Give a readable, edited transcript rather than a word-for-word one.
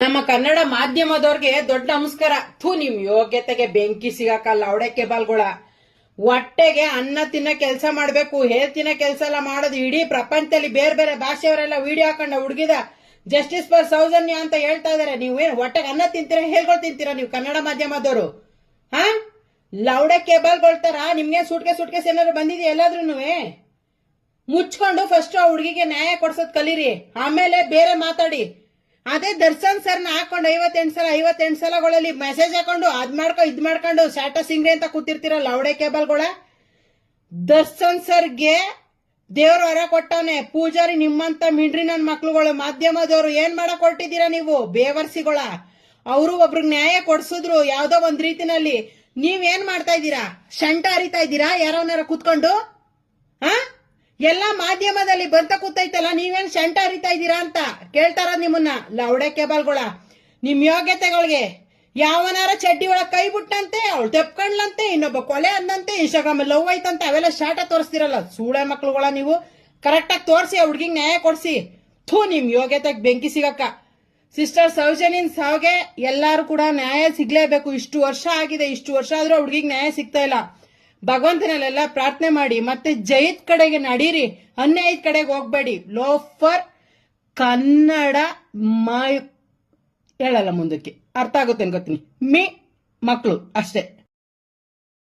ನಮ್ಮ ಕನ್ನಡ ಮಾಧ್ಯಮದವ್ರಿಗೆ ದೊಡ್ಡ ನಮಸ್ಕಾರ. ನಿಮ್ ಯೋಗ್ಯತೆಗೆ ಬೆಂಕಿ ಸಿಗಾಕ ಲವಡೆ ಕೇಬಲ್ಗಳ ಹೊಟ್ಟೆಗೆ ಅನ್ನ ತಿನ್ನ ಕೆಲಸ ಮಾಡ್ಬೇಕು, ತಿನ್ನ ಕೆಲಸ ಎಲ್ಲ ಮಾಡೋದು. ಇಡೀ ಪ್ರಪಂಚದಲ್ಲಿ ಬೇರೆ ಬೇರೆ ಭಾಷೆಯವರೆಲ್ಲ ವಿಡಿಯೋ ಹಾಕೊಂಡ ಹುಡುಗಿದ ಜಸ್ಟಿಸ್ ಫಾರ್ ಸೌಜನ್ಯ ಅಂತ ಹೇಳ್ತಾ ಇದಾರೆ. ನೀವೇನ್ ಹೊಟ್ಟೆಗೆ ಅನ್ನ ತಿಂತೀರಾ, ಹೇಳ್ಕೊಳ್ ತಿಂತೀರಾ ನೀವು ಕನ್ನಡ ಮಾಧ್ಯಮದವರು? ಲವಡೆ ಕೇಬಲ್ಗಳ ತರ ನಿಮ್ಗೆ ಸುಟ್ಕೇಸ್ ಏನಾದ್ರು ಬಂದಿದೆಯಾ? ಎಲ್ಲಾದ್ರೂ ಮುಚ್ಕೊಂಡು ಫಸ್ಟ್ ಆ ಹುಡುಗಿಗೆ ನ್ಯಾಯ ಕೊಡ್ಸೋದ್ ಕಲೀರಿ, ಆಮೇಲೆ ಬೇರೆ ಮಾತಾಡಿ. ಅದೇ ದರ್ಶನ್ ಸರ್ನ ಹಾಕೊಂಡು 58 ಸಲಗಳಲ್ಲಿ ಮೆಸೇಜ್ ಹಾಕೊಂಡು ಅದ್ ಮಾಡ್ಕೊ ಇದ್ ಮಾಡ್ಕೊಂಡು ಸ್ಟ್ಯಾಟಸ್ ಹಿಂಗ್ರಿ ಅಂತ ಕೂತಿರ್ತೀರ ಲವಡೆ ಕೇಬಲ್ಗಳ. ದರ್ಶನ್ ಸರ್ಗೆ ದೇವ್ರ ಹೊರ ಕೊಟ್ಟವನೆ, ಪೂಜಾರಿ ನಿಮ್ಮಂತ ಮಿಂಡ್ರಿ ನನ್ ಮಕ್ಳುಗಳು ಮಾಧ್ಯಮದವರು ಏನ್ ಮಾಡಕ್ ಹೊರಟಿದ್ದೀರಾ ನೀವು ಬೇವರ್ಸಿಗಳ? ಅವರು ಒಬ್ರಿಗೆ ನ್ಯಾಯ ಕೊಡ್ಸಿದ್ರು ಯಾವ್ದೋ ಒಂದ್ ರೀತಿನಲ್ಲಿ. ನೀವೇನ್ ಮಾಡ್ತಾ ಇದ್ದೀರಾ? ಶಂಟ ಹರಿತಾ ಇದ್ದೀರಾ ಯಾರವನಾರ ಕೂತ್ಕೊಂಡು? ಎಲ್ಲಾ ಮಾಧ್ಯಮದಲ್ಲಿ ಬಂತ ಕೂತೈತಲ್ಲ, ನೀವೇನ್ ಶಂಟ ಹರಿತಾ ಇದ್ದೀರಾ ಅಂತ ಕೇಳ್ತಾರ ನಿಮ್ಮನ್ನ ಲವಡೆ ಕೇಬಲ್ಗಳ. ನಿಮ್ ಯೋಗ್ಯತೆಗಳಿಗೆ ಯಾವನಾರ ಚಡ್ಡಿ ಒಳಗ್ ಕೈ ಬಿಟ್ಟಂತೆ, ಅವಳು ತೆಪ್ಕೊಂಡ್ಲಂತೆ, ಇನ್ನೊಬ್ಬ ಕೊಲೆ ಅಂದಂತೆ, ಇನ್ಸ್ಟಾಗ್ರಾಮ್ ಲವ್ ಐತಂತೆ, ಅವೆಲ್ಲ ಶಾಟ ತೋರಿಸ್ತಿರಲ್ಲ ಸೂಳೆ ಮಕ್ಳುಗಳ. ನೀವು ಕರೆಕ್ಟ್ ಆಗಿ ತೋರಿಸಿ ಆ ಹುಡ್ಗಿಗ್ ನ್ಯಾಯ ಕೊಡ್ಸಿ. ನಿಮ್ ಯೋಗ್ಯತೆಗೆ ಬೆಂಕಿ ಸಿಗಕ್ಕ. ಸಿಸ್ಟರ್ ಸೌಜನ್ಯನ್ ಸಾವ್ಗೆ ಎಲ್ಲಾರು ಕೂಡ ನ್ಯಾಯ ಸಿಗ್ಲೇಬೇಕು. ಇಷ್ಟು ವರ್ಷ ಆಗಿದೆ, ಇಷ್ಟು ವರ್ಷ ಆದ್ರೂ ಆ ಹುಡ್ಗಿಗ್ ನ್ಯಾಯ ಸಿಗ್ತಾ ಇಲ್ಲ. ಭಗವಂತನಲ್ಲೆಲ್ಲ ಪ್ರಾರ್ಥನೆ ಮಾಡಿ ಮತ್ತೆ ಜೈತ್ ಕಡೆಗೆ ನಡೀರಿ, ಅನ್ಯಾಯದ ಕಡೆಗೆ ಹೋಗ್ಬೇಡಿ. ಲೋಫರ್ ಕನ್ನಡ ಹೇಳಲ್ಲ ಮುಂದಕ್ಕೆ, ಅರ್ಥ ಆಗುತ್ತೆ ಅನ್ಕೋತೀನಿ. ಮಕ್ಕಳು ಅಷ್ಟೇ.